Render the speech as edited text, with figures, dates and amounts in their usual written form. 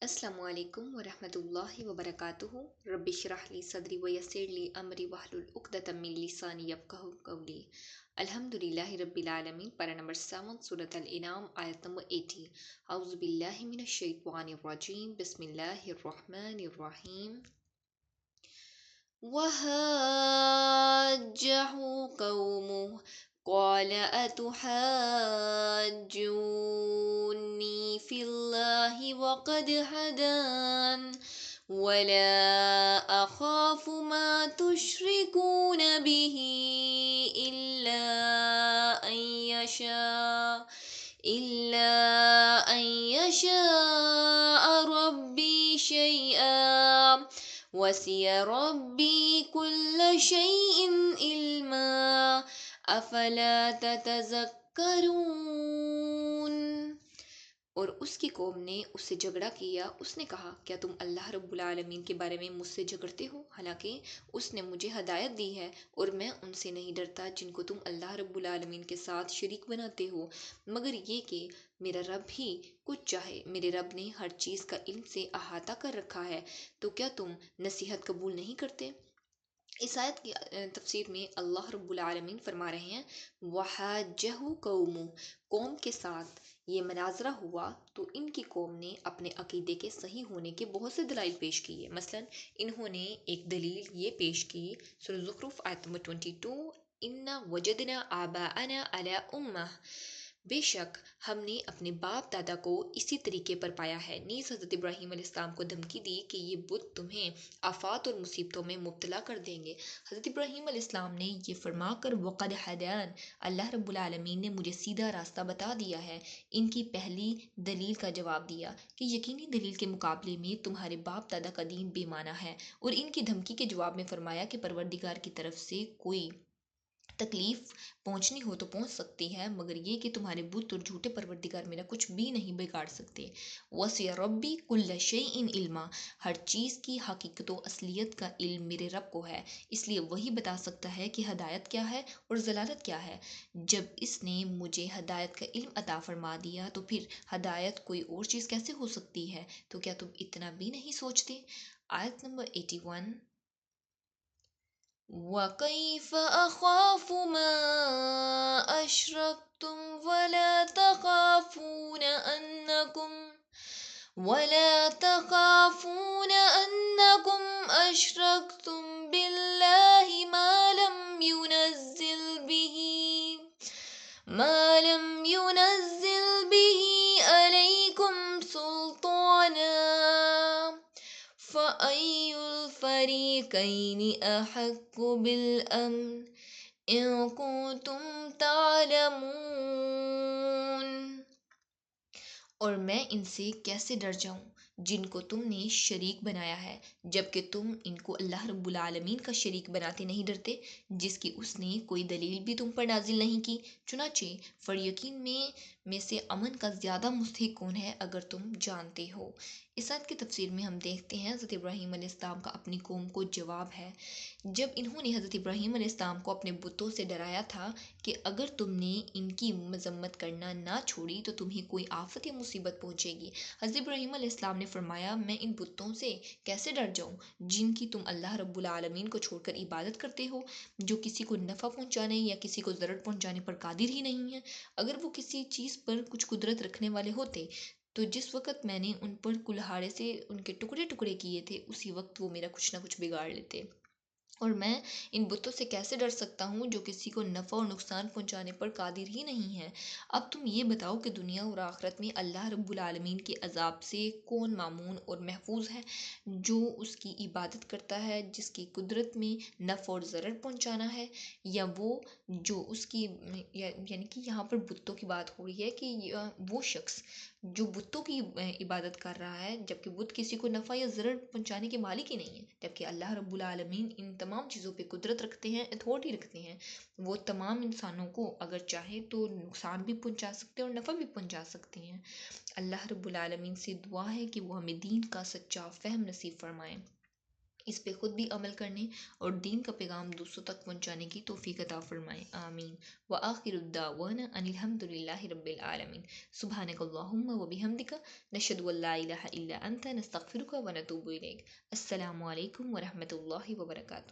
السلام علیکم ورحمۃ اللہ وبرکاتہ رب اشرح لی صدری ویسر لی امری واحلل عقدۃ من لسانی یفقہوا قولی الحمد للہ رب العالمین پارہ نمبر 7 سورۃ الانعام آیت نمبر 80 اعوذ باللہ من الشیطان الرجیم بسم اللہ الرحمن الرحیم وحاجہ قومہ قال أتحاجوني في الله وقد هدان ولا أخاف ما تشركون به إلا أن يشاء ربي شيئا وسع ربي كل شيء علما افلا تتذکرون۔ اور اس کی قوم نے اس سے جھگڑا کیا۔ اس نے کہا کیا تم اللہ رب العالمین کے بارے میں مجھ سے جھگڑتے ہو، حالانکہ اس نے مجھے ہدایت دی ہے اور میں ان سے نہیں ڈرتا جن کو تم اللہ رب العالمین کے ساتھ شریک بناتے ہو، مگر یہ کہ میرا رب ہی کچھ چاہے۔ میرے رب نے ہر چیز کا علم سے احاطہ کر رکھا ہے، تو کیا تم نصیحت قبول نہیں کرتے؟ اس آیت کی تفسیر میں اللہ رب العالمین فرما رہے ہیں وحاجہ قوم کے ساتھ یہ مناظرہ ہوا تو ان کی قوم نے اپنے عقیدے کے صحیح ہونے کے بہت سے دلائل پیش کیے۔ مثلا انہوں نے ایک دلیل یہ پیش کی، سورہ زخرف آیت نمبر 22، انا وجدنا آباءنا علی امہ، بے شک ہم نے اپنے باپ دادا کو اسی طریقے پر پایا ہے۔ نیز حضرت ابراہیم علیہ السلام کو دھمکی دی کہ یہ بت تمہیں آفات اور مصیبتوں میں مبتلا کر دیں گے۔ حضرت ابراہیم علیہ السلام نے یہ فرما کر وقد ہدان، اللہ رب العالمین نے مجھے سیدھا راستہ بتا دیا ہے، ان کی پہلی دلیل کا جواب دیا کہ یقینی دلیل کے مقابلے میں تمہارے باپ دادا کا دین بے معنی ہے، اور ان کی دھمکی کے جواب میں فرمایا کہ پروردگار کی طرف سے کوئی تکلیف پہنچنی ہو تو پہنچ سکتی ہے، مگر یہ کہ تمہارے بت اور جھوٹے پروردگار میرا کچھ بھی نہیں بگاڑ سکتے۔ وسع ربی کل شیء علما، ہر چیز کی حقیقت و اصلیت کا علم میرے رب کو ہے، اس لیے وہی بتا سکتا ہے کہ ہدایت کیا ہے اور ضلالت کیا ہے۔ جب اس نے مجھے ہدایت کا علم عطا فرما دیا تو پھر ہدایت کوئی اور چیز کیسے ہو سکتی ہے؟ تو کیا تم اتنا بھی نہیں سوچتے؟ آیت نمبر 81، وَكَيْفَ أَخَافُ مَا أَشْرَكْتُمْ وَلَا تَخَافُونَ أَنَّكُمْ بِاللَّهِ ما لم ينزل به عليكم سلطانا فأي الفريقين أحق بالأمن إن كنتم تعلمون۔ اور میں ان سے کیسے ڈر جاؤں جن کو تم نے شریک بنایا ہے، جبکہ تم ان کو اللہ رب العالمین کا شریک بناتے نہیں ڈرتے، جس کی اس نے کوئی دلیل بھی تم پر نازل نہیں کی۔ چنانچہ فریقین میں سے امن کا زیادہ مستحق کون ہے اگر تم جانتے ہو۔ اس آیت کی تفسیر میں ہم دیکھتے ہیں حضرت ابراہیم علیہ السلام کا اپنی قوم کو جواب ہے، جب انہوں نے حضرت ابراہیم علیہ السلام کو اپنے بتوں سے ڈرایا تھا کہ اگر تم نے ان کی مذمت کرنا نہ چھوڑی تو تمہیں کوئی آفت یا مصیبت پہنچے گی۔ حضرت ابراہیم علیہ السلام نے فرمایا میں ان بتوں سے کیسے ڈر جاؤں جن کی تم اللہ رب العالمین کو چھوڑ کر عبادت کرتے ہو، جو کسی کو نفع پہنچانے یا کسی کو ضرر پہنچانے پر قادر ہی نہیں ہے۔ اگر وہ کسی چیز پر کچھ قدرت رکھنے والے ہوتے تو جس وقت میں نے ان پر کلہاڑے سے ان کے ٹکڑے ٹکڑے کیے تھے اسی وقت وہ میرا کچھ نہ کچھ بگاڑ لیتے، اور میں ان بتوں سے کیسے ڈر سکتا ہوں جو کسی کو نفع اور نقصان پہنچانے پر قادر ہی نہیں ہے۔ اب تم یہ بتاؤ کہ دنیا اور آخرت میں اللہ رب العالمین کے عذاب سے کون مامون اور محفوظ ہے؟ جو اس کی عبادت کرتا ہے جس کی قدرت میں نفع اور ضرر پہنچانا ہے، یا وہ جو اس کی یعنی کہ یہاں پر بتوں کی بات ہو رہی ہے کہ وہ شخص جو بتوں کی عبادت کر رہا ہے جبکہ بت کسی کو نفع یا ضرر پہنچانے کے مالک ہی نہیں ہے، جبکہ اللہ رب العالمین ان تمام چیزوں پہ قدرت رکھتے ہیں، اتھارٹی رکھتے ہیں۔ وہ تمام انسانوں کو اگر چاہے تو نقصان بھی پہنچا سکتے ہیں اور نفع بھی پہنچا سکتے ہیں۔ اللہ رب العالمین سے دعا ہے کہ وہ ہمیں دین کا سچا فہم نصیب فرمائیں۔ اس پہ خود بھی عمل کرنے اور دین کا پیغام دوسروں تک پہنچانے کی توفیق عطا فرمائے، آمین۔ وآخر الدعوانا ان الحمد للہ رب العالمین۔ سبحانک اللہم و بحمدک، نشہد ان لا الہ الا انت، نستغفرک و نتوب الیک۔ السلام علیکم ورحمۃ اللہ وبرکاتہ۔